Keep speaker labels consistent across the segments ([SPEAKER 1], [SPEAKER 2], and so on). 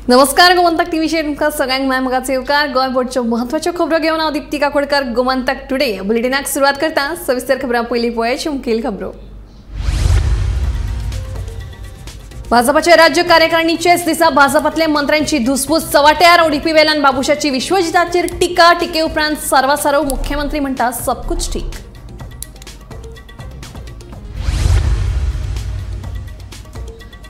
[SPEAKER 1] नमस्कार गोमंतक टीव्हीचेर तुमकां सगळ्यांक मायमगाचे येवकार गोंय बोर्डच्यो म्हत्वाच्यो खबरो घेवन हांव दीप्ती काकोडकर गोमंतक टुडे बुलेटिनाक सुरवात करता। सविस्तर खबरां पयलीं पळोवया मुखेल खबरो। भाजपाचे राज्य कार्यकारिणीचेच दिसा भाजपातल्या मंत्र्यांची धुसफूस चवाट्यार। ओडीपी वेल्यान बाबुशाची विश्वजिताचेर टिका। टिके उपरांत सारवासारव मुख्यमंत्री म्हणटा सब कुछ ठीक।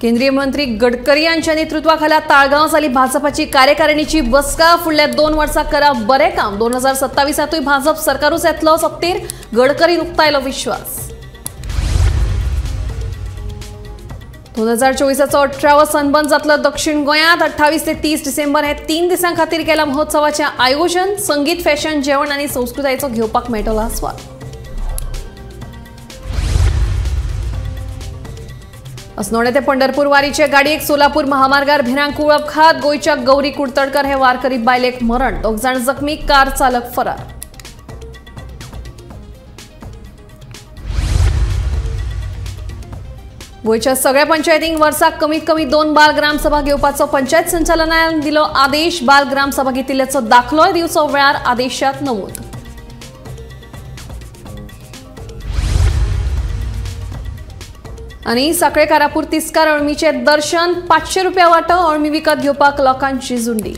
[SPEAKER 1] केंद्रीय मंत्री गडकरी यांच्या नेतृत्वाखाला ताळगांव जाली भाजपाची कार्यकारिणीची बसका। फुडल्या 2 वर्सां करा बरें काम। 2027 भाजप सरकारूच येतलो सत्तेर, गडकरी उक्तायलो विश्वास। 2024 18वो सनबर्न जातलो दक्षिण गोंयांत। 28 ते 30 डिसेंबर हे 3 दिसां खातीर केला महोत्सवाचें आयोजन। संगीत, फॅशन, जेवण आनी संस्कृतायेचो घेवपाक मेळटलो आस्वाद। असनोडे ते पंढरपूर वारीचे गाडयेक सोलापूर महामार्गार भिरांकूळ अपघात। गोयच्या गौरी कुडतडकर हे वारकरी बायलेक मरण। 2 जाण जखमी, कार चालक फरार। गोयच्या सगळ्या पंचायतींक वर्साक कमीत कमी 2 बाल ग्रामसभा घेवपाचो पंचायत संचालनालयान दिलो आदेश। बाल ग्रामसभा घेतिल्ल्याचो दाखलोय दिवचो वेळार आदेशात नमूद। आणि साखळे कारापूर तिस्कार अळमीचे दर्शन। 500 रुपया वाटो। अळमी विकत घेवपाक लोकांची झुंडी।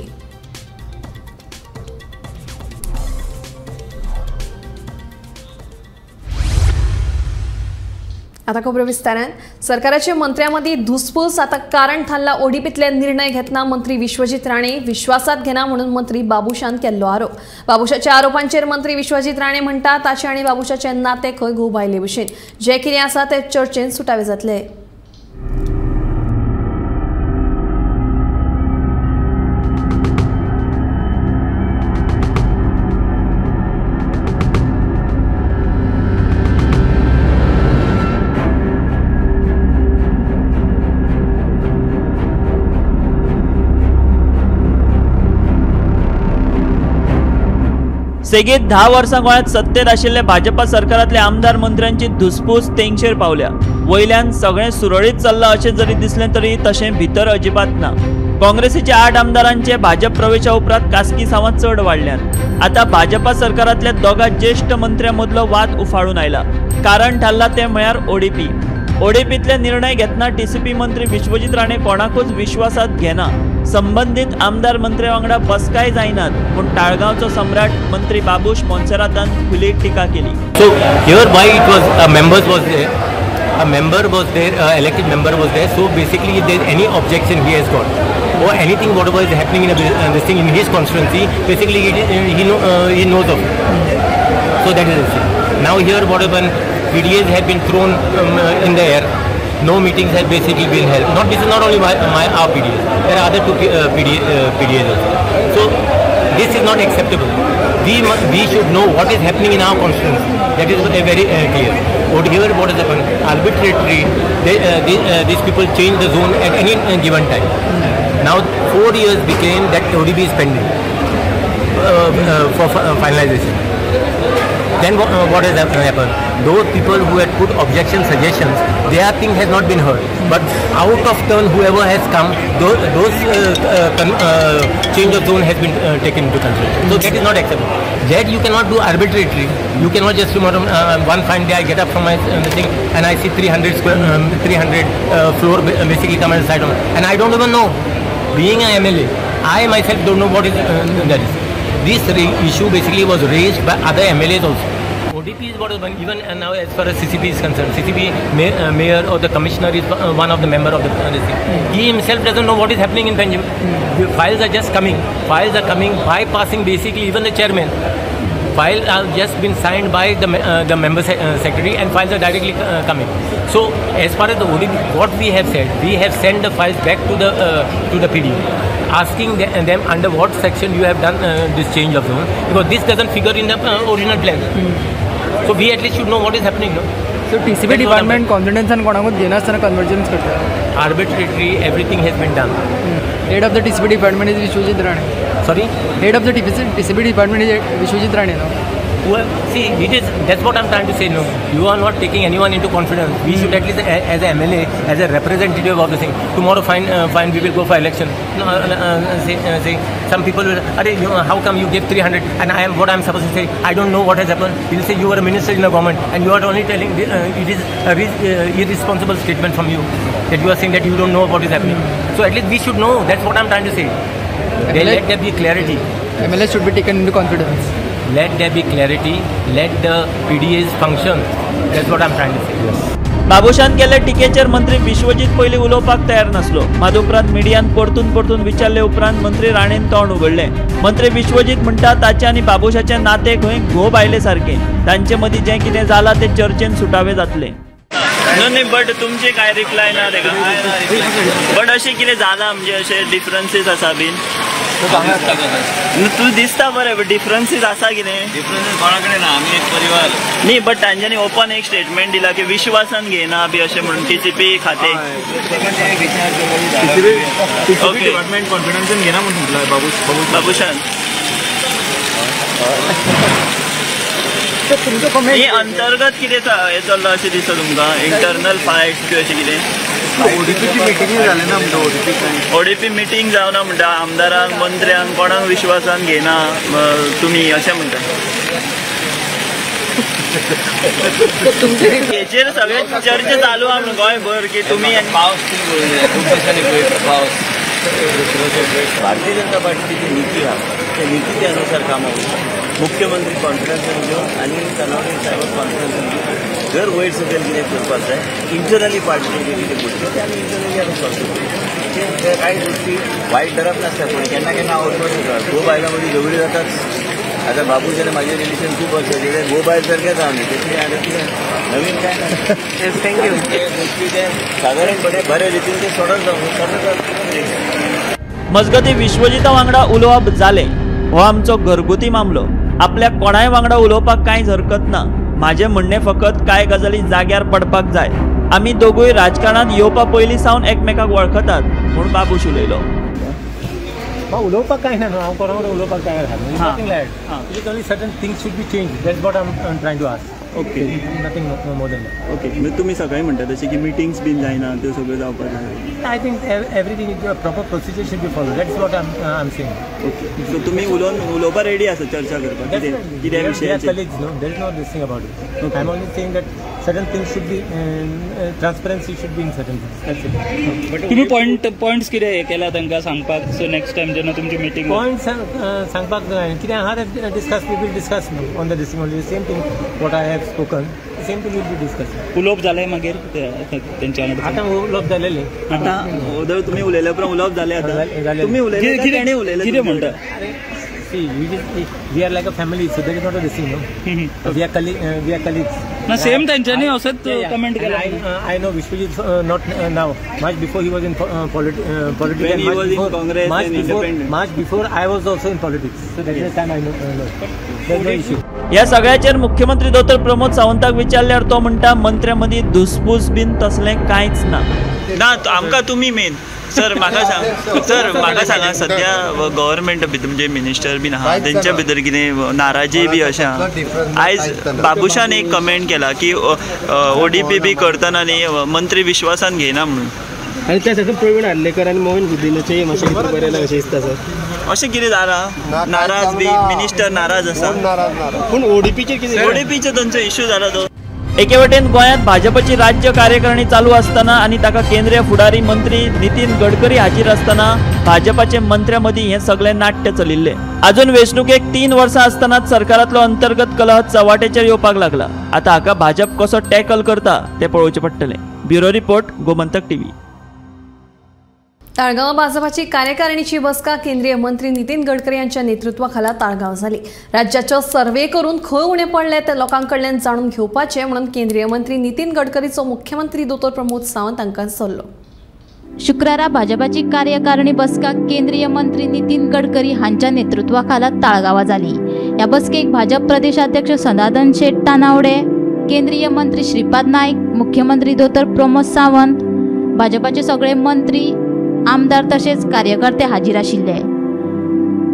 [SPEAKER 1] आता खबरो विस्तारान। सरकाराच्या मंत्र्यांमदी धुसफूस आता कारण थारला। ओडीपीतले निर्णय घेतना मंत्री विश्वजित राणे विश्वासात घेना म्हणून मंत्री बाबुशान केल्लो आरोप। बाबुशाच्या आरोपांचेर मंत्री विश्वजित राणे म्हणटा ताचे आनी बाबुशाचे नाते खंय घोव बायले भशेन। जे कितें आसा ते चर्चेन सुटावे जातले।
[SPEAKER 2] सेगीत 10 वर्सां गोंयांत सत्तेत आशिल्ले भाजपा सरकारांतले आमदार मंत्र्यांची धुसफूस तेंगशेर पावल्या। वयल्यान सगळें सुरळीत चल्लां अशें जरी दिसलें तरी तशें भितर अजिबात ना। काँग्रेसीचे 8 आमदारांचे भाजप प्रवेशा उपरांत कास्की सावन चड वाडल्यात। आता भाजपा सरकारांतल्या 2 ज्येष्ठ मंत्र्यां मदलो वाद उफाळून आयला। कारण थारला तें म्हळ्यार ओडीपी। ओडीपीतले निर्णय घेतना टीसीपी मंत्री विश्वजित राणे कोणाकूच विश्वासात घेना। संबंधित आमदार मंत्र्या वांगडा बसकाय जायनात म्हूण ताळगांवचो सम्राट मंत्री बाबूश मोन्सेरातान खुली टिका केली।
[SPEAKER 3] So hereby it was a member was there, elected member was there. So basically, if there is any objection he has got, or anything whatever is happening in this thing in his constituency, basically he knows of it. So that is it. Now here whatever PDAs have been thrown in the air. No meetings have basically been held. This is not only our PDAs. There are other 2 PDAs also. So this is not acceptable. We should know what is happening in our constituency. That is very clear. But here what has happened? Arbitrarily, these people change the zone at any given time. Now 4 years became that ODB is pending for finalization. Then what has happened? Those people who had put objection suggestions, their thing has not been heard. But out of turn, whoever has come, those change of zone has been taken into consideration. So that is not acceptable. That you cannot do arbitrarily. You cannot just one fine day I get up from my thing and I see 300 floor basically come and side on, and I don't even know. Being an MLA, I myself don't know what is that is. This issue basically was raised by other MLAs also. ODP is what is even now as far as CCP is concerned. CCP mayor or the commissioner is one of the member of the thing. He himself doesn't know what is happening in Benjamin. Files are just coming. Files are coming bypassing basically even the chairman. Files have just been signed by the member secretary and files are directly coming. So as far as the ODP, what we have said, we have sent the files back to the PD, asking them under what section you have done this change of zone, because this doesn't figure in the original plan. So we at least should know what is happening. No?
[SPEAKER 4] So TCP department confidence and कोणाकोच घेना असताना convergence करता.
[SPEAKER 3] Arbitrarily everything has been done.
[SPEAKER 4] Head of the TCP department is Vishwajit Rane.
[SPEAKER 3] Sorry?
[SPEAKER 4] Head of the TCP department is Vishwajit Rane. No?
[SPEAKER 3] See, that's what I'm trying to say. No, you are not taking anyone into confidence. We should at least, as a MLA, as a representative of the thing, tomorrow fine, we will go for election. Say some people will, how come you give 300 and what I'm supposed to say? I don't know what has happened. You'll say you are a minister in the government and you are only telling it is a irresponsible statement from you that you are saying that you don't know what is happening. So at least we should know. That's what I'm trying to say. Let there be clarity.
[SPEAKER 4] MLS should be taken into confidence.
[SPEAKER 3] Let there be clarity. Let the PDAs function. That's what I'm trying to say. Yes.
[SPEAKER 2] Babushan केल्ले टिकेचेर मंत्री विश्वजीत पयली उलोवपाक तयार नासलो. मादुपरांत मिडियान परतून विचारले उपरांत मंत्री राणेन तोंड उगडले. मंत्री विश्वजीत म्हणटा ताचे आनी बाबुशाचे नाते खंय घोब आयले सारके. तांचे मदीं जें कितें जालां तें चर्चेन सुटावे जातले. नाही बट तुमचे काय रिप्लाय ना तेका बट अशें कितें जालां म्हणजे अशें डिफरन्सीस आसा बीन तू दिसता बरें बट डिफरन्सीस आसा कितें डिफरन्सीस कोणा कडेन ना आमी एक परिवार न्ही बट तांच्यांनी ओपन एक स्टेटमेंट दिला की विश्वासान घेना बी अशें म्हणून TCP खातें डिपार्टमेंट कॉन्फिडन्सान घेना म्हणून म्हटलं बाबुशान हे अंतर्गत कितें हे चल्लां अशें दिसता तुमकां इंटरनल फायट्स किंवा अशें कितें
[SPEAKER 5] ओडीपीची मिटींग जाली ना म्हणटा
[SPEAKER 2] ओडीपी मिटींग जावना म्हणटा आमदारांक मंत्र्यांक कोणाक विश्वासान घेना तुमी अशें म्हणटा हेचेर सगळे चर्चा चालू आहा म्हणून गोंयभर की तुमी
[SPEAKER 5] पावस भारतीय जनता पार्टीची जी नीती आहा त्या नीतीच्या अनुसार कामां करता मुख्यमंत्री कॉन्फरन्सान घेवन आनी तनवानी साहेब कॉन्फरन्सान घेवन जर वयर सकयल कितें करपाक जाय इंटरनली पार्टीचे कितें करता तें आमी इंटरनली आमी सॉल्व करता ते कांय गोष्टी वायट धरप नासता पूण केन्ना केन्ना आवडपाक खूब बायलां मदीं झगडी जातात आता बाबूश आनी म्हाजें रिलेशन खूब वर्सां ते गो बायल सारकेंच आहा न्ही तेतून आतां कितें नवीन कांय ना थँक्यू ते गोष्टी ते सादारणपणे बऱ्या रितीन ते सोडत जावं
[SPEAKER 2] मजगती विश्वजिता वांगडा उलोवप जाले हो आमचो घरगुती मामलो आपल्या कोणाय वांगडा उलोवपाक कांयच हरकत ना म्हाजें म्हणणें फकत कांय गजाली जाग्यार पडपाक जाय आमी दोगूय राजकारणांत येवपा पयलीं सावन एकमेकाक वळखतात म्हूण बाबूश उलयलो
[SPEAKER 3] उलोवपाक कांय ना न्हू हांव कोणा कडेन उलोवपाक तयार आहा nothing like it only certain things should be change that's what I am trying to ask
[SPEAKER 2] okay
[SPEAKER 3] nothing more than that
[SPEAKER 2] okay म्हणजे तुमी सकाळीं म्हणटा तशें की मिटिंग्स बीन जायना त्यो सगळ्यो जावपाक जाय
[SPEAKER 3] I think everything is proper procedure should be follow that's what I am saying
[SPEAKER 2] okay so तुमी उलोवपाक रेडी आसा चर्चा करपाक कितें विशयाचेर
[SPEAKER 3] there is no this thing about it I am only saying that certain things should be transparency should be in certain things that's it
[SPEAKER 6] but तुम्ही points कितें हे केला तांकां सांगपाक सो नेक्स्ट टाइम जेन्ना तुमची मीटिंग
[SPEAKER 3] पॉइंट्स सांगपाक कितें आहा discuss we will discuss on the this only same thing what I have spoken same thing will be discuss
[SPEAKER 6] उलोवप जालें मागीर तेंच्या
[SPEAKER 3] आतां उलोवप जालेलें
[SPEAKER 2] आतां तुमी उलयल्या उपरांत उलोवप जालें आतां तुमी उलयलें कितें म्हणटा
[SPEAKER 3] See, we are like a family, so there is not a this thing, no. We are colleagues.
[SPEAKER 6] ना सेम त्यांच्यानी असंच कमेंट केलं.
[SPEAKER 3] I know Vishwajit not now. Much before he was in politics.
[SPEAKER 2] When he was in Congress and independent.
[SPEAKER 3] Much before I was also in politics. So that is the time I know. There is no issue.
[SPEAKER 2] या सगळ्याचेर मुख्यमंत्री दोतोर प्रमोद सावंताक विचारल्यार तो म्हणटा मंत्र्यां मदीं धुसपूस bin तसलें कांयच ना आमकां तुमी मेन सर म्हाका सांगा सध्या गव्हर्मेंट भितर म्हणजे मिनिस्टर बीन आहा तेंच्या भितर कितें नाराजी बी अशें आहा आयज बाबुशान एक कमेंट केला की ODP बी करतना न्ही मंत्री विश्वासान घेयना म्हणून
[SPEAKER 4] आणि त्यासाठी प्रवीण आर्लेकर आणि मोहन बुद्धीनाचे मातशें कितें बरयलां अशें दिसता सर
[SPEAKER 2] अशें कितें जालां नाराज बी मिनिस्टर नाराज आसा
[SPEAKER 4] पूण ODPचेर कितें
[SPEAKER 2] ODPचो तांचो इश्यू जाला तो एके वटेन गोंयांत भाजपची राज्य कार्यकारिणी चालू असताना आणि ताका केंद्रीय फुडारी मंत्री नितीन गडकरी हाजीर असताना भाजपाचे मंत्र्यां मदीं हें सगळें नाट्य चलिल्लें अजून वेंचणुकेक 3 वर्सां आसतनाच सरकारांतलो अंतर्गत कलह चव्हाट्याचेर येवपाक लागला आतां हाका भाजप कसो टॅकल करता तें पळोवचें पडटलें ब्युरो रिपोर्ट गोमंतक TV
[SPEAKER 1] ताळगाव भाजपाची कार्यकारिणीची बसका केंद्रीय मंत्री नितीन गडकरी यांच्या नेतृत्वाखाला ताळगाव झाली राज्याचो सर्वे करून खंय उणे पडले ते लोकांकडल्यान जाणून घेवपाचे म्हणून केंद्रीय मंत्री नितीन गडकरीचो मुख्यमंत्री दोतोर प्रमोद सावंत हांकां सल्लो
[SPEAKER 7] शुक्रारा भाजपाची कार्यकारिणी बसका केंद्रीय मंत्री नितीन गडकरी हांच्या नेतृत्वाखाला ताळगावा जाली या बसकेक भाजप प्रदेशाध्यक्ष सदानंद शेट तानावडे केंद्रीय मंत्री श्रीपाद नाईक मुख्यमंत्री दोतोर प्रमोद सावंत भाजपाचे सगळे मंत्री आमदार तसेच कार्यकर्ते हाजीर आशिल्ले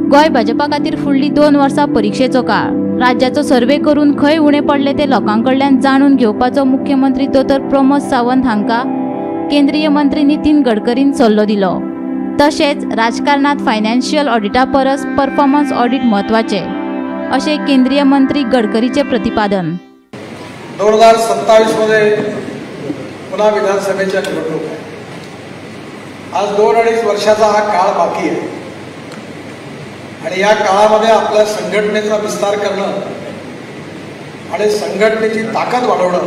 [SPEAKER 7] गोंय भाजपा खातीर फुडलीं 2 वर्सां परिक्षेचो काळ। राज्याचो सर्वे करून खंय उणे पडले ते लोकांकडल्यान जाणून घेवपाचो मुख्यमंत्री दोतोर प्रमोद सावंत हांकां केंद्रीय मंत्री नितीन गडकरीन सल्लो दिलो। तशेंच राजकारणांत फायनान्शियल ऑडिटा परस परफॉर्मन्स ऑडिट म्हत्वाचे अशें केंद्रीय मंत्री गडकरीचे प्रतिपादन।
[SPEAKER 8] 2027 मध्ये पुन्हा विधानसभेच्या निवडणूक आहे। आज 2-2.5 वर्षाचा हा काळ बाकी आहे आणि या काळामध्ये आपल्या संघटनेचा विस्तार करणं आणि संघटनेची ताकद वाढवणं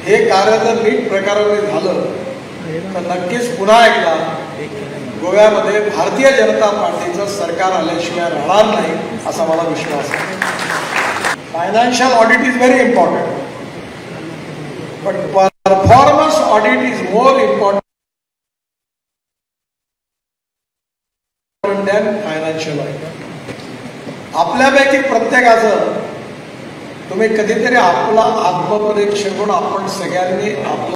[SPEAKER 8] हे कार्य जर नीट प्रकारे झालं तर नक्कीच पुन्हा एकदा गोव्यामध्ये भारतीय जनता पार्टीचं सरकार आल्याशिवाय राहणार नाही असा मला विश्वास आहे। Financial audit is very important, but performance audit is more important than financial audit. आपल्यापैकी प्रत्येकाचं तुम्ही कधीतरी आपला आत्मपरीक्षण करून आपण सगळ्यांनी आपलं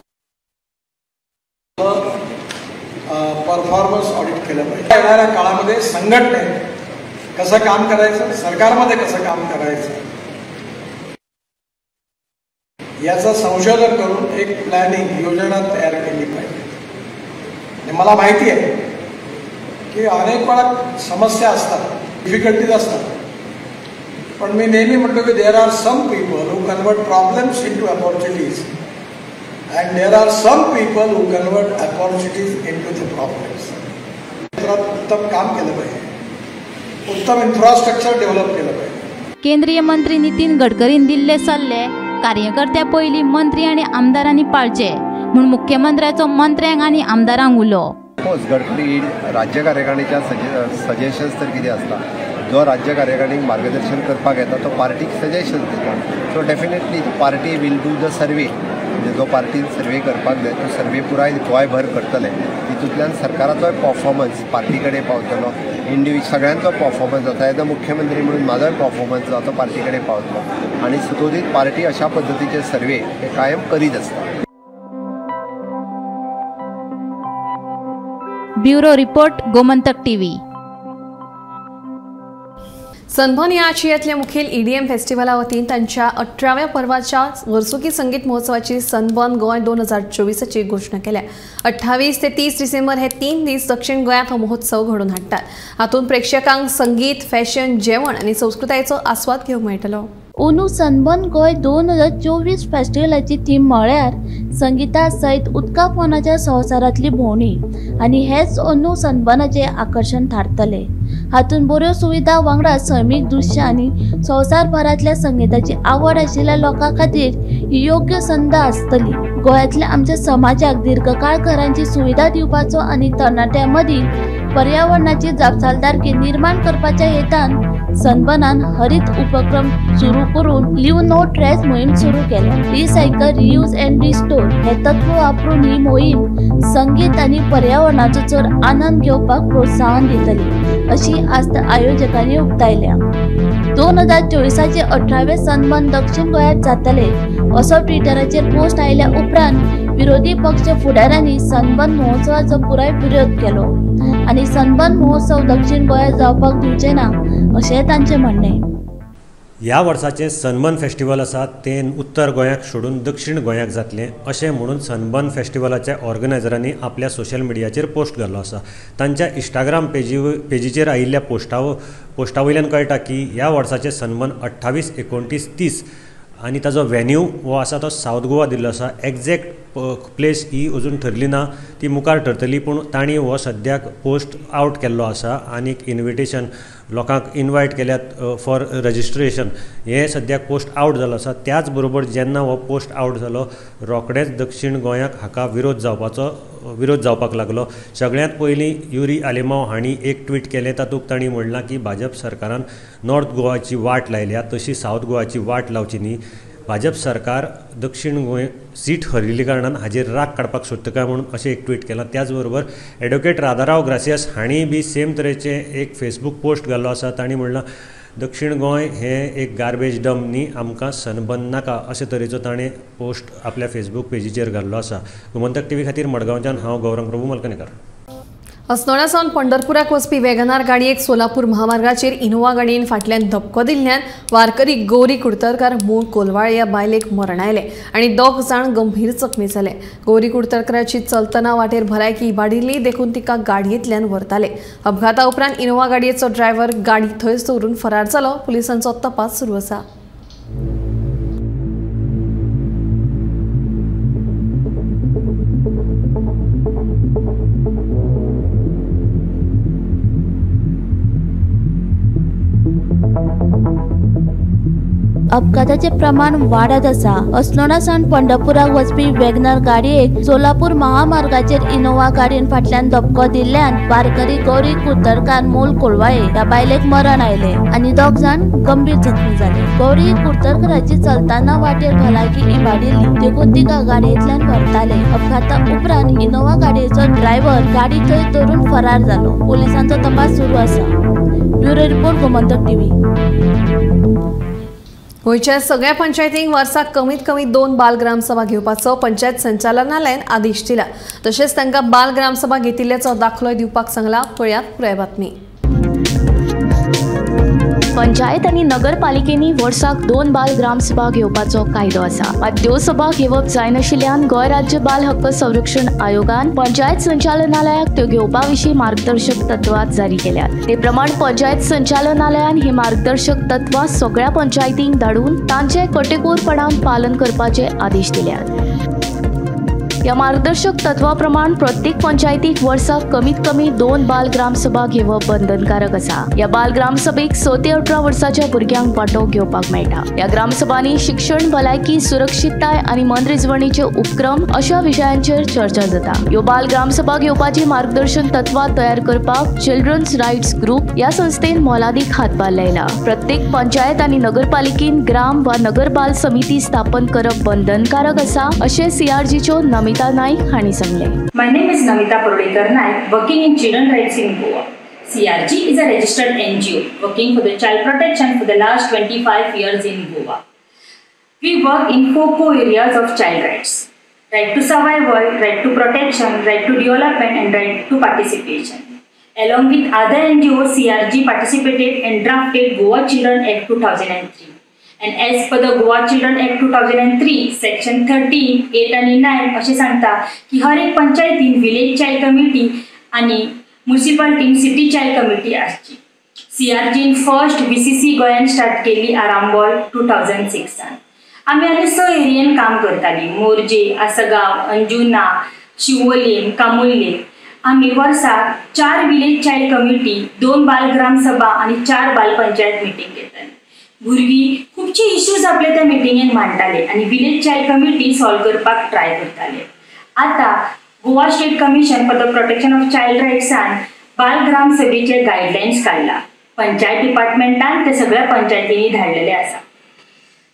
[SPEAKER 8] परफॉर्मन्स ऑडिट केलं पाहिजे। येणाऱ्या काळामध्ये संघटनेत कसं काम करायचं, सरकारमध्ये कसं काम करायचं याचं संशोधन करून एक प्लॅनिंग योजना तयार केली पाहिजे। मला माहिती आहे की अनेक वेळा समस्या असतात, डिफिकल्टीज असतात, पण मी नेहमी म्हणतो की there are some people who convert problems into opportunities and there are some people who convert opportunities into the problems. उत्तम काम केलं पाहिजे, उत्तम इन्फ्रास्ट्रक्चर डेव्हलप केलं पाहिजे।
[SPEAKER 7] केंद्रीय मंत्री नितीन गडकरीन दिल्ले सल्ले कार्यकर्त्या पयलीं मंत्री आनी आमदारांनी पाळचे म्हूण मुख्यमंत्र्याचो मंत्र्यांक आनी आमदारांक उलो।
[SPEAKER 9] गडकरी राज्य कार्यकारिणीच्या सजेशन्स तर कितें आसता, जो राज्य कार्यकारिणीक मार्गदर्शन करपाक येता तो पार्टीक सजेशन दिता। So definitely party will do the survey, म्हणजे जो पार्टीन सर्वे करपाक जाय तो सर्वे पुराय गोंयभर करतले। तितूंतल्यान सरकाराचो परफॉर्मन्स पार्टी कडेन पावतलो, सगळ्यांचो परफॉर्मन्स जाता। एज अ मुख्यमंत्री म्हणून म्हाजोय परफॉर्मन्स जाता पार्टी कडेन पावतलो आनी सतोदीत पार्टी अशा पद्दतीचे सर्वे हे कायम करीत आसता।
[SPEAKER 7] Bureau report, Gomantak TV.
[SPEAKER 1] Sunburn या आशियातल्या मुखेल EDM फेस्टिवला वतीन तांच्या 18व्या पर्वाच्या वर्सुकी संगीत महोत्सवाची सनबर्न गोंय 2024ची घोषणा केल्या। 28 ते 30 डिसेंबर हे 3 दीस दक्षिण गोंयांत हो महोत्सव घडोवन हाडटात। हातूंत प्रेक्षकांक संगीत, फॅशन, जेवण आनी संस्कृतायेचो आस्वाद घेवंक मेळटलो।
[SPEAKER 10] ओनू सनबर्न गोंय 2024 फेस्टिवलाची थीम म्हळ्यार संगीता सयत उदका पोंदाच्या संवसारांतली भोंवडी आनी हेच ओनू सनबर्नाचे आकर्शण थारतले। हातूंत बऱ्यो सुविधा वांगडा सैमीक दृश्य आनी संवसारभरांतल्या संगीताची आवड आशिल्ल्या लोकां खातीर ही योग्य संद आसतली। गोंयांतल्या आमच्या समाजाक दीर्घकाळ घरांची सुविधा दिवपाचो आनी तरणाट्यां मदीं पर्यावरणाची जापसालदारकी निर्माण करपाच्या हेतान सनबर्नान हरित उपक्रम सुरू करून लिव्ह नो ट्रॅश मोहीम सुरू केल्या। रिसायकल, रियूज अँड रिस्टोर हे तत्व वापरून ही मोहीम संगीत आनी पर्यावरणाचो चड आनंद घेवपाक प्रोत्साहन दितली अशी आस्त आयोजकांनी उक्तायल्या। 2024चे 18वे सनबर्न दक्षिण गोंयांत जातले असो ट्विटराचेर पोस्ट आयल्या उपरांत विरोधी पक्ष फुडाऱ्यांनी सनबर्न महोत्सवाचो पुराय विरोध केलो आनी सनबर्न महोत्सव दक्षिण गोंयांत जावपाक दिवचे ना अशें तांचें म्हणणें।
[SPEAKER 11] ह्या वर्साचें सनबर्न फेस्टिवल आसा तें उत्तर गोंयाक सोडून दक्षिण गोंयाक जातलें अशें म्हणून सनबर्न फेस्टिवलाच्या ऑर्गनायझरांनी आपल्या सोशल मिडियाचेर पोस्ट घालो आसा। तांच्या इंस्टाग्राम पेजीचेर आयिल्ल्या पोस्टा वयल्यान कळटा की ह्या वर्साचें सनबर्न 28, 29, 30 आनी ताजो वेन्यू हो आसा तो सावथ गोवा दिल्लो आसा। एक्झॅक्ट प्लेस ही अजून ठरली ना, ती मुखार ठरतली, पूण तांणी हो सद्याक पोस्ट आउट केल्लो आसा आनी इन्विटेशन लोकांक इन्वायट केल्यात फॉर रजिस्ट्रेशन हे सद्याक पोस्ट आउट जालो आसा। त्याच बरोबर जेन्ना हो पोस्ट आउट जालो रोखडेंच दक्षिण गोंयाक हाका विरोध जावपाक लागलो। सगळ्यांत पयलीं युरी आलेमांव हांणी एक ट्वीट केलें, तातूंत तांणी म्हणलां की भाजप सरकारान नॉर्थ गोवाची वाट लायल्या तशी सावथ गोवाची वाट लावची न्ही। भाजप सरकार दक्षिण गोंय सीट हरिल्ली कारणान हाजेर राग काडपाक सोदता काय म्हणून अशें एक ट्वीट केलां। त्याच बरोबर एडवोकेट राधाराव ग्रासियस हांणी बी सेम तरेचे एक फेसबूक पोस्ट घाल्लो आसा। तांणी म्हणलां दक्षिण गोंय हें एक गार्बेज डंप न्ही, आमकां सनबर्न नाका अशे तरेचो ताणें पोस्ट आपल्या फेसबूक पेजीचेर घाल्लो आसा। गोमंतक टीव्ही खातीर मडगांवच्यान हांव गौरंग प्रभू मलकणेकर।
[SPEAKER 1] अस्नोड्यासावन पंढरपुराक वचपी वेगनार गाडयेक सोलापूर महामार्गाचेर इनोवा गाडयेन फाटल्यान धपको दिल्ल्यान वारकरी गौरी कुडतरकार मूळ कोलवाळे ह्या बायलेक मरण आयलें आनी 2 जाण गंभीर जखमी जाले। गौरी कुडतरकाराची चलतना वाटेर भलायकी इबाडिल्ली देखून तिका गाडयेंतल्यान व्हरताले। अपघाता उपरांत इनोवा गाडयेचो ड्रायव्हर गाडी थंयच दवरून फरार जालो। पुलिसांचो तपास सुरू आसा।
[SPEAKER 10] अपघाताचे प्रमाण वाढत आसा। अस्नोडासान पंढरपुराक वचपी वेगनार गाडयेक सोलापूर महामार्गाचेर इनोवा गाडयेन फाटल्यान धपको दिल्ल्यान वारकरी गौरी कुडतरकार मूळ कोलवाळे ह्या बायलेक मरण आयले आनी 2 जाण गंभीर जखमी जाले। गौरी कुडतरकाराची चलतना वाटेर भलायकी इबाडिल्ली देखून तिका गाडयेंतल्यान व्हरताले। अपघाता उपरांत इनोवा गाडयेचो ड्रायव्हर गाडी थंय दवरून फरार जालो। पुलिसांचो तपास सुरू आसा। Bureau report Gomantak TV.
[SPEAKER 1] गोंयच्या सगळ्या पंचायतींक वर्साक कमीत कमी 2 बाल ग्रामसभा घेवपाचो पंचायत संचालनालयान आदेश दिला। तशेंच तांकां बाल ग्रामसभा घेतिल्ल्याचो दाखलोय दिवपाक सांगला। पळयात पुराय बातमी।
[SPEAKER 12] पंचायत आनी नगरपालिकेनी वर्साक 2 बाल ग्रामसभा घेवपाचो कायदो आसा। मात त्यो सभा घेवप जायनाशिल्ल्यान गोंय राज्य बाल हक्क संरक्षण आयोगान पंचायत संचालनालयाक त्यो घेवपा विशीं मार्गदर्शक तत्वां जारी केल्यात। ते प्रमाण पंचायत संचालनालयान ही मार्गदर्शक तत्वां सगळ्या पंचायतींक धाडून तांचे कटेकोरपणान पालन करपाचे आदेश दिल्यात। या मार्गदर्शक तत्वा प्रमाण प्रत्येक पंचायतीक वर्साक कमीत कमी 2 बाल ग्रामसभा घेवप बंधनकारक आसा। या बाल ग्रामसभेक 6 ते 18 वर्साच्या भुरग्यांक वांटो घेवपाक मेळटा। या ग्रामसभांनी शिक्षण, भलायकी, सुरक्षितताय आनी मनरिजवणेचे उपक्रम अशा विशयांचेर चर्चा जाता। ह्यो बाल ग्रामसभा घेवपाची मार्गदर्शन तत्वां तयार करपाक चिल्ड्रन्स रायट्स ग्रुप ह्या संस्थेन मोलादीक हातभार लायला। प्रत्येक पंचायत आनी नगरपालिकेन ग्राम वा नगर बाल समिती स्थापन करप बंधनकारक आसा अशें CRGच्यो नमिता नाईक हांणी सांगले।
[SPEAKER 13] My name is Namita Prodekar Naik, working in Children Rights in Goa. CRG is a registered NGO working for the child protection for the last 25 years in Goa. We work in 4 core areas of child rights: right to survival, right to protection, right to development, and right to participation. Along with other NGOs, CRG participated and drafted Goa Children Act 2003. And as per the Goa Children Act 2003, Section 13, 8 आणि 9 असे सांगता की हर एक पंचायतीन village child committee आणि म्युनिसिपालिटीन city child committee आसची। CRGन first VCC गोंयान start केली आरांबोल 2006 सावन। आम्ही आनी 6 एरियेन काम करताली: मोर्जे, आसगांव, अंजुना, शिवोलेम, कामुर्ले। आम्ही वर्साक 4 विलेज चाइल्ड कमिटी, 2 बाल ग्रामसभा आणि 4 बाल पंचायत मीटिंग घेताली। भुरगीं खूपशे इश्यूज आपले त्या मिटिंगेन मांडटाले आणि विलेज चाइल्ड कमिटी सॉल्व करपाक ट्राय करताले। आता Goa state commission for the protection of child राइट्सान बाल ग्राम सभेचे गायडलाइन्स काढला। पंचायत डिपार्टमेंटान ते सगळ्या पंचायतींनी धाडलेले आसा।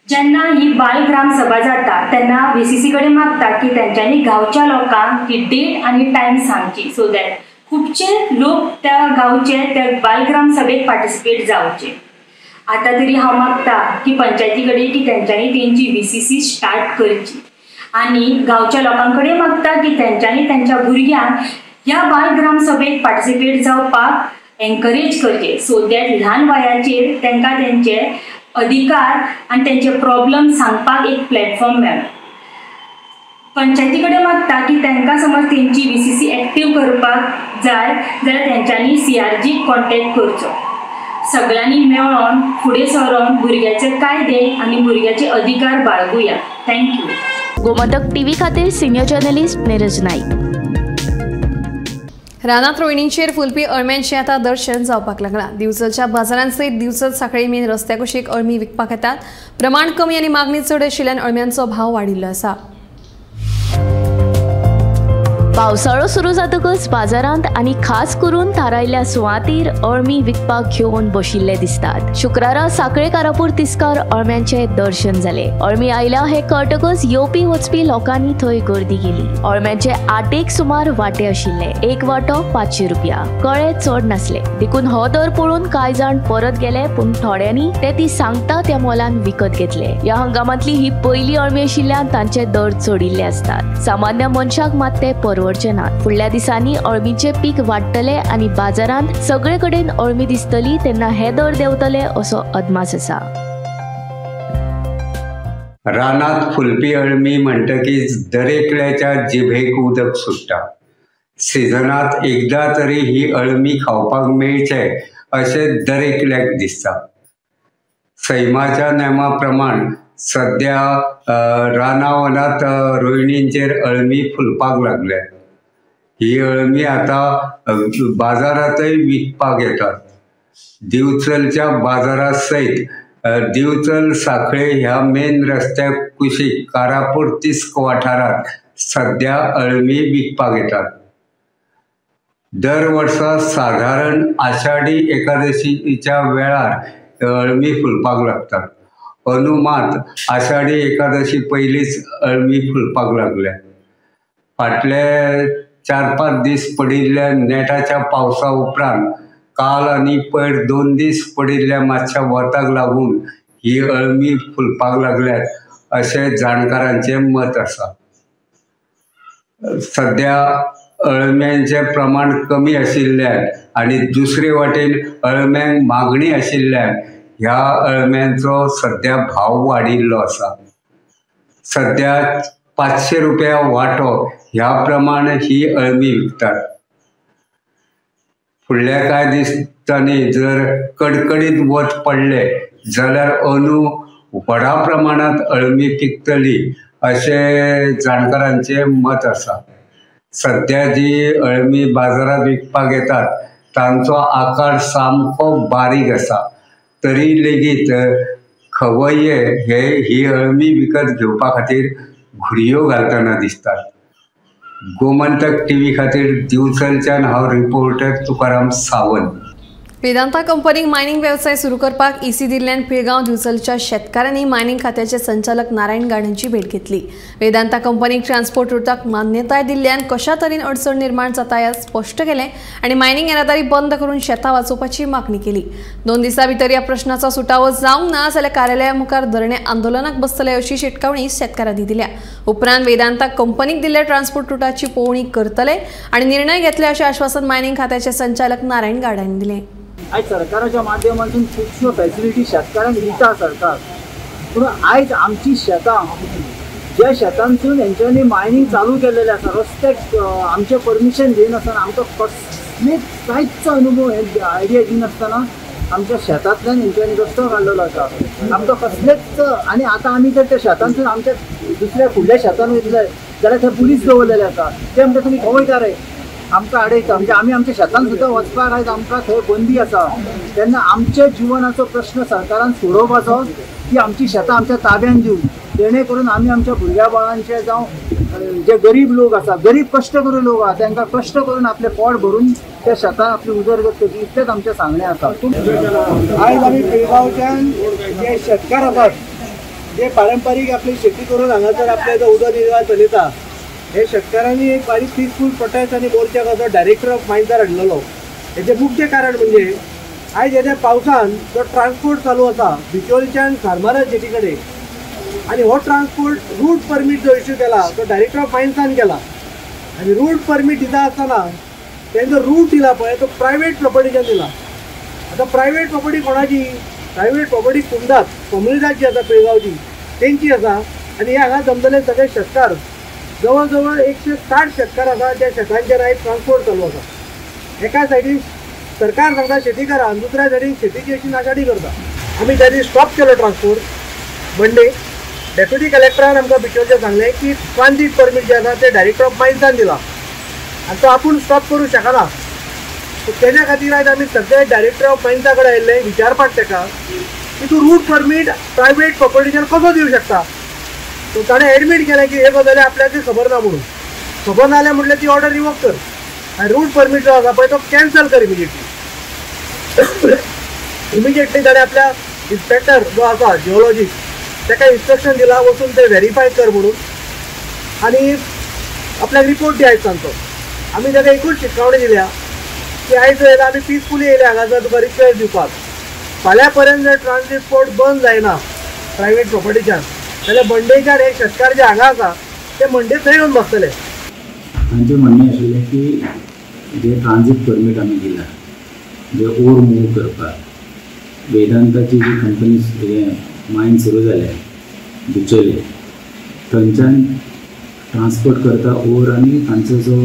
[SPEAKER 13] जेन्ना ही बाल ग्राम सभा जाता तेन्ना VCC कडेन मागता की तेंच्यांनी गांवच्या लोकांक ती डेट आणि टाइम सांगची, सो दॅट खूपशे लोक त्या गांवचे त्या बाल ग्राम सभेक पार्टिसिपेट जावचे। आता तरी हांव मागता की पंचायती कडेन की तेंच्यांनी तेंची VCC स्टार्ट करची आणि गांवच्या लोकांकडे मागता की तेंच्यांनी तेंच्या भुरग्यांक ह्या बाल ग्राम सभेक पार्टिसिपेट जावपाक एनकरेज करचे, सो दॅट ल्हान वयाचेर तेंकां तेंचे अधिकार आणि तेंचे प्रॉब्लेम सांगपाक एक प्लॅटफॉर्म मेळ्ळो। पंचायती कडेन मागता की तेंकां समज तेंची VCC एक्टिव करपाक जाय जाल्यार तेंच्यांनी CRG कॉन्टॅक्ट करचो। सगळ्यांनी मेळून फुडें सरून भुरग्याचे कायदे आणि भुरग्याचे अधिकार बाळगुया। थँक्यू।
[SPEAKER 12] गोमंतक टीव्ही खातीर सिनियर जर्नलिस्ट नीरज नाईक।
[SPEAKER 1] रानात रोहिणींचेर फुलपी अळम्यांचें आतां दर्शन जावपाक लागलां। दिवचलच्या बाजारांत सयत दिवचल सांखळी मेन रस्त्या कुशीक अळमी विकपाक येतात। प्रमाण कमी आनी मागणी चड आशिल्ल्यान अळम्यांचो भाव वाडिल्लो आसा।
[SPEAKER 12] पावसाळो सुरू जातकच बाजारांत आनी खास करून थारायल्ल्या सुवातीर अळमी विकपाक घेवन बशिल्ले दिसतात। शुक्रारा सांखळे कारापूर तिस्कार अळम्यांचे दर्शन जाले। अळमी आयल्या हे कळटकच येवपी वचपी लोकांनी थंय गर्दी केली। अळम्यांचे 8 सुमार वाटे आशिल्ले। एक वाटो 500 रुपया, कळे चड नासले। देखून हो दर पळोवन कांय जाण परत गेले, पूण थोड्यांनी ते ती सांगता त्या मोलान विकत घेतले। ह्या हंगामांतली ही पयली अळमी आशिल्ल्यान तांचे दर चडिल्ले असतात। सामान्य मनशाक मात ते परवडना। दवरचे नात। फुडल्या दिसांनी अळमीचे पीक वाडटले आनी बाजारांत सगळे कडेन अळमी दिसतली तेन्ना हे दर देंवतले असो अदमास आसा।
[SPEAKER 14] रानात फुलपी अळमी म्हणटकीच दरेकल्याच्या जिभेक उदक सुट्टा। सिजनात एकदा तरी ही अळमी खावपाक मेळचे अशे दरेकल्याक दिसता। सैमाच्या नेमा प्रमाण सध्या रानावनात रोहिणींचेर अळमी फुलपाक लागल्या। ही अळमी आता बाजारातय विकपाक येतात। दिवचलच्या बाजारा सयत दिवचल साखळे ह्या मेन रस्त्याक कुशीक कारापूर तिस्क वाठारात सध्या अळमी विकपाक येतात। दर वर्सा साधारण आषाढी एकादशीच्या वेळार अळमी फुलपाक लागतात। अनुमात आषाढी एकादशी पयलीच अळमी फुलपाक लागल्या। फाटले 4-5 दीस पडिल्ल्या नेटाच्या पावसा उपरांत काल आनी पयर 2 दीस पडिल्ल्या मातशा वताक लागून ही अळमी फुलपाक लागल्यात अशें जाणकारांचे मत आसा। सध्या अळम्यांचे प्रमाण कमी आशिल्ल्यान आनी दुसरे वाटेन अळम्यांक मागणी आशिल्ल्यान ह्या अळम्यांचो सध्या भाव वाडिल्लो आसा। सध्या 500 रुपया वांटो ह्या प्रमाण ही अळमी विकतात। फुडल्या कांय दिसांनी जर कडकडीत वत पडले जाल्यार अंदू व्हडा प्रमाणात अळमी पिकतली अशें जाणकारांचे मत आसा। सध्या जी अळमी बाजारात विकपाक येतात तांचो आकार सामको बारीक आसा, तरी लेगीत खवय्ये हे ही अळमी विकत घेवपा खातीर घुडयो घालतना दिसतात। गोमंतक टीव्ही खातीर दिवचलच्यान हांव रिपोर्टर तुकाराम सावंत।
[SPEAKER 1] वेदांता कंपनीक मायनिंग व्यवसाय सुरू करपाक ईसी दिल्ल्यान पिळगांव दिवचलच्या शेतकारांनी मायनिंग खात्याचे संचालक नारायण गाडींची भेट घेतली। वेदांता कंपनीक ट्रान्सपोर्ट रुटाक मान्यताय दिल्ल्यान कशा तरेन अडचण निर्माण जाता हें स्पश्ट केलें आनी मायनिंग येरादारी बंद करून शेतां वाचोवपाची मागणी केली। 2 दिसां भितर ह्या प्रश्नाचो सुटावो जावंक ना जाल्यार कार्यालया मुखार धरणे आंदोलनाक बसतले अशी शिटकावणी शेतकारांनी दिल्या। उपरांत वेदांता कंपनीक दिल्ल्या ट्रान्सपोर्ट रुटाची पळोवणी करतले आनी निर्णय घेतले अशें आश्वासन मायनिंग खात्याचे संचालक नारायण गाडांनी दिलें।
[SPEAKER 15] आज सरकाराच्या माध्यमातून खूबश्यो फॅसिलिटी शेतकारांक दिता सरकार, पूण आयज आमची शेतां ज्या शेतांतून हेंच्यांनी मायनिंग चालू केलेलें आसा रस्त्याक आमचें परमिशन दिनासतना आमकां कसलेच कांयच अनुभव हे आयडिया दिनासतना आमच्या शेतांतल्यान हेंच्यांनी रस्तो काडलेलो आसा। आमकां कसलेच आनी आतां आमी जर त्या शेतांतून आमच्या दुसऱ्या फुडल्या शेतांत वयतले जाल्यार थंय पुलीस दवरलेले आसा, ते म्हणटा तुमी खंय वयता रे, आमकां आडयता। म्हणजे आमी आमच्या शेतांत सुद्दां वचपाक आयज आमकां थंय बंदी आसा। तेन्ना आमच्या जिवनाचो प्रश्न सरकारान सोडोवपाचो की आमची शेतां आमच्या ताब्यान दिवन, जेणे करून आमी आमच्या भुरग्या बाळांचे जावं जे गरीब लोक आसा, गरीब कश्ट करू लोक आसा, तांकां कश्ट करून आपले पोट भरून त्या शेतान आपली उदरगत करची, इतलेंच आमचें सांगणें आसा। आयज आमी पिळगांवच्यान जे शेतकार आसात, जे पारंपारीक आपली शेती करून हांगासर आपले जो उदरनिर्वाह चलयता, हे शेतकारांनी एक बारीक पीसफूल प्रोटेस्ट आनी मोर्चा कसो डायरेक्टर ऑफ मायन्सार हाडलेलो। हेजें मुख्य कारण म्हणजे आयज येद्या पावसान जो ट्रान्सपोर्ट चालू आसा बिचोलच्यान फार्मारा शेती कडेन, आनी हो ट्रान्सपोर्ट रूट परमीट जो इश्यू केला तो डायरेक्टर ऑफ मायन्सान केला, आनी रूट परमीट दिता आसतना तेंचो रूट दिला पळय तो प्रायवेट प्रॉपर्टीच्यान दिला। आतां प्रायवेट प्रॉपर्टी कोणाची? प्रायवेट प्रॉपर्टी कुंदात कोमुनिदाची आसा पिळगांवची, तेंची आसा। आनी हे हांगा जमतले सगळे शेतकार जवळ जवळ 160 शेतकार आसा, त्या शेतांचेर आयज ट्रान्सपोर्ट चालू आसा। एका सायडीन सरकार सांगता शेती करा, आनी दुसऱ्या सायडीन शेतीची अशी नाशाडी करता। आमी त्या दिसा स्टॉप केलो ट्रान्सपोर्ट मंडे। डेप्युटी कलेक्टरान आमकां बिचोलचे सांगलें की ट्रान्झीट परमीट जे आसा ते डायरेक्टर ऑफ मायन्सान दिला, आनी तो आपूण स्टॉप करूं शकना। तेज्या खातीर आयज आमी सगळे डायरेक्टर ऑफ मायन्सा कडेन आयिल्ले विचारपाक ताका की तूं रूट परमीट प्रायवेट प्रॉपर्टीचेर कसो दिवं शकता। तो ताणें एडमीट केलें की हे गजाली आपल्याक खबर ना म्हणून। खबर ना जाल्यार म्हटलें ती ऑर्डर रिवोक कर आनी रूट परमीट जो आसा पळय तो कॅन्सल कर इमिजिएटली। इमिजिएटली ताणें आपल्या इन्स्पेक्टर जो आसा जिओलॉजिस्ट ताका इन्स्ट्रक्शन दिला वचून ते व्हेरीफाय कर म्हणून, आनी आपल्याक रिपोर्ट दी आयज सांजचो। आमी ताका एकूच शिटकावणी दिल्या की आयज येयला आमी पिसफुली येयले हांगासर तुका रिक्वेस्ट दिवपाक, फाल्यां पर्यंत जर ट्रान्सपोर्ट बंद जायना प्रायवेट प्रॉपर्टीच्यान जाल्यार मंडेच्यान हे शेतकार जे हांगा आसा ते मंडे थंय येवन बसतले। तांचें म्हणणें आशिल्लें की जे ट्रान्झीट परमीट आमी दिला जे ओर मूव करपाक वेदांताची जी कंपनी मायन सुरू जाल्या बिचोले थंयच्यान ट्रान्सपोर्ट करता ओर आनी तांचो जो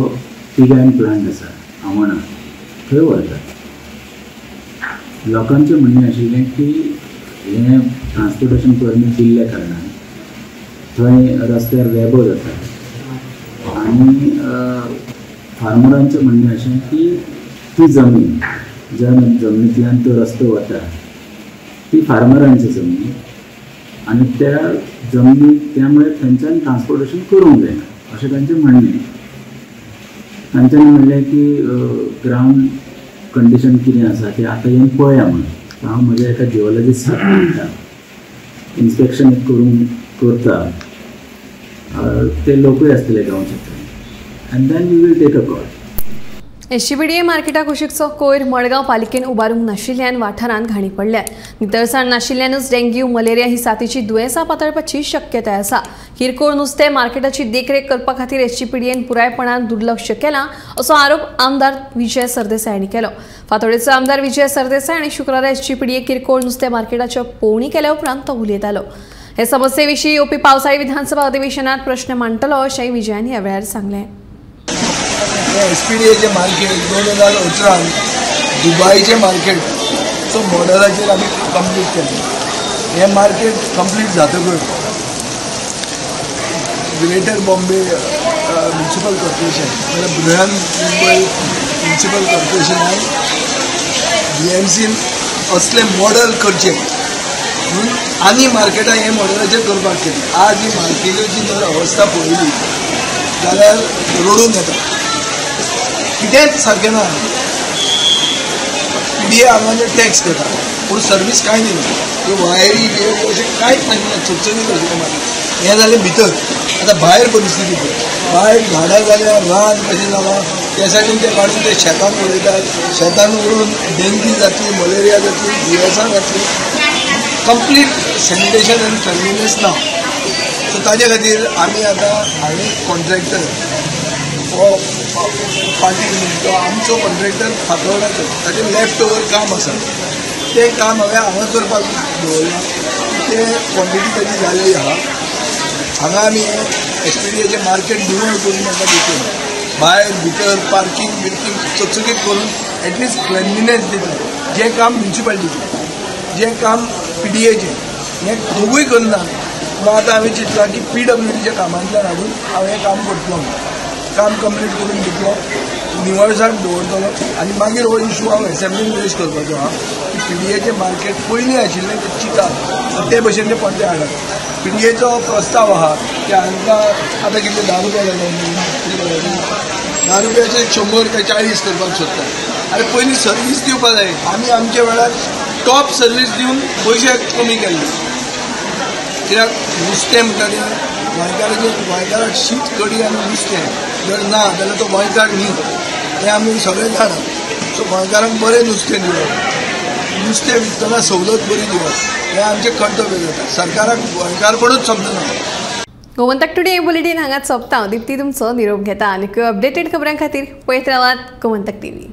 [SPEAKER 15] पिग आयर्न प्लांट आसा आमोणा थंय व्हरता. लोकांचें म्हणणें आशिल्लें की हें ट्रान्सपोर्टेशन परमीट दिल्ल्या कारणान थंय रस्त्यार रेबो जाता आनी फार्मरांचें म्हणणें अशें की ती जमीन ज्या जमनींतल्यान तो रस्तो वता ती फार्मरांची जमीन आनी त्या जमनीक त्यामुळे थंयच्यान ट्रान्सपोर्टेशन करूंक जायना अशें तांचें म्हणणें. तांच्यांनी म्हणलें की ग्रावंड कंडिशन कितें आसा तें आतां येवन पळया म्हणून हांव म्हज्या एका जिओलॉजिस्टाक म्हणटा इन्स्पेक्शन करता ते लोकूय आसतले गांवचे आनी then we will take a call.
[SPEAKER 1] SGPDA मार्केटा कुशीकचो कोयर मडगांव पालिकेन उबारूंक नाशिल्ल्यान वाठारांत घाणी पडल्यात. नितळसाण नाशिल्ल्यानूच डेंग्यू मलेरिया ही साथीची दुयेंसां पातळपाची शक्यताय आसा. किरकोळ नुस्तें मार्केटाची देखरेख करपा खातीर एसजीपीडीएन पुरायपणान दुर्लक्ष केलां असो आरोप आमदार विजय सरदेसाय हांणी केलो. फातोडेचो आमदार विजय सरदेसाय हांणी शुक्रारा एसजीपीडीए किरकोळ नुस्तें मार्केटाच्यो पळोवणी केल्या उपरांत तो उलयतालो. हे समस्ये विशीं येवपी पावसाळी विधानसभा अधिवेशनात प्रश्न मांडटलो अशेंय विजयान ह्या वेळार सांगलें.
[SPEAKER 16] एसपीडीएचें मार्केट 2018 दुबयचें मार्केटचो मॉडलाचेर आमी कंप्लीट केलें. हें मार्केट कंप्लीट जातकच ग्रेटर बॉम्बे म्युनिसिपल कॉर्पोरेशन म्हणजे बृहन मुंबय म्युनिसिपल कॉर्पोरेशनान BMCन असले मॉडल करचे म्हणून आनी मार्केटां हे मॉडलाचेर करपाक केली. आज ही मार्केटाची जर अवस्था पळयली जाल्यार रडून येता. कितेंच सारकें ना. PDA हांगाचे टॅक्स घेता पूण सर्वीस कांय दिना. वायरी बियरी अशें कांयच सांगिना चकचकीत अशें मार्केट. हें जालें भितर. आतां भायर परिस्थिती पळय. भायर झाडां जाल्यार रान कशें जालां त्या सायडीन ते काडून ते शेतान उडयतात. शेतान उडोवन डेंग्यू जातली मलेरिया जातली दुयेंसां जातली. कंप्लीट सॅनिटेशन आनी क्लिनलीनेस ना. सो ताजे खातीर आमी आतां हांवें कॉन्ट्रॅक्टर हो पार्टी तो आमचो कॉन्ट्रॅक्टर फातोर्डाचो ताचें लेफ्ट ओवर काम आसा तें काम हांवें हांगा करपाक दवरलां. तें क्वॉन्टिटी ताची जालेली आहा. हांगा आमी एसपीडीएचें मार्केट निवळ करून म्हाका दितले. भायर भितर पार्किंग बिर्किंग चकचकीत करून एटलिस्ट क्लिनलीनेस दितले. जें काम म्युनिसिपालिटीचें जें काम PDAचें हें दोगूय करना. पूण आतां हांवें चिंतलां की PWDच्या कामांतल्यान हाडून हांव हें काम करतलो. काम कंप्लीट करून दितलो निवळसाण दवरतलो आनी मागीर हो इशू हांव एसेंब्लीन रेज करपाचो आहा की PDAचें मार्केट पयलीं आशिल्लें तें चितात ते भशेन ते पड्डे हाडप. PDAचो प्रस्ताव आहा की हांकां आतां कितें 10 रुपया लागून 10 रुपयाचे 100 काय 40 करपाक सोदता. आरे पयलीं सर्वीस दिवपाक जाय. आमी आमच्या वेळार टॉप सर्वीस दिवन पयशे कमी केल्ले. कित्याक नुस्तें म्हणटा तें गोंयकाराक शीत कडी आनी नुस्तें जर ना जाल्यार तो गोंयकार न्ही हें आमी सगळें जाणा. सो गोंयकारांक बरें नुस्तें दिवप नुस्तें विकतना सवलत बरी दिवप हें आमचें कर्तव्य जाता. सरकाराक गोंयकारपणूच समजना.
[SPEAKER 1] गोमंतक टुडे बुलेटिन हांगाच सोंपता. दिप्ती तुमचो निरोप घेता. आनी अपडेटेड खबरां खातीर पळयत रावात गोमंतक TV.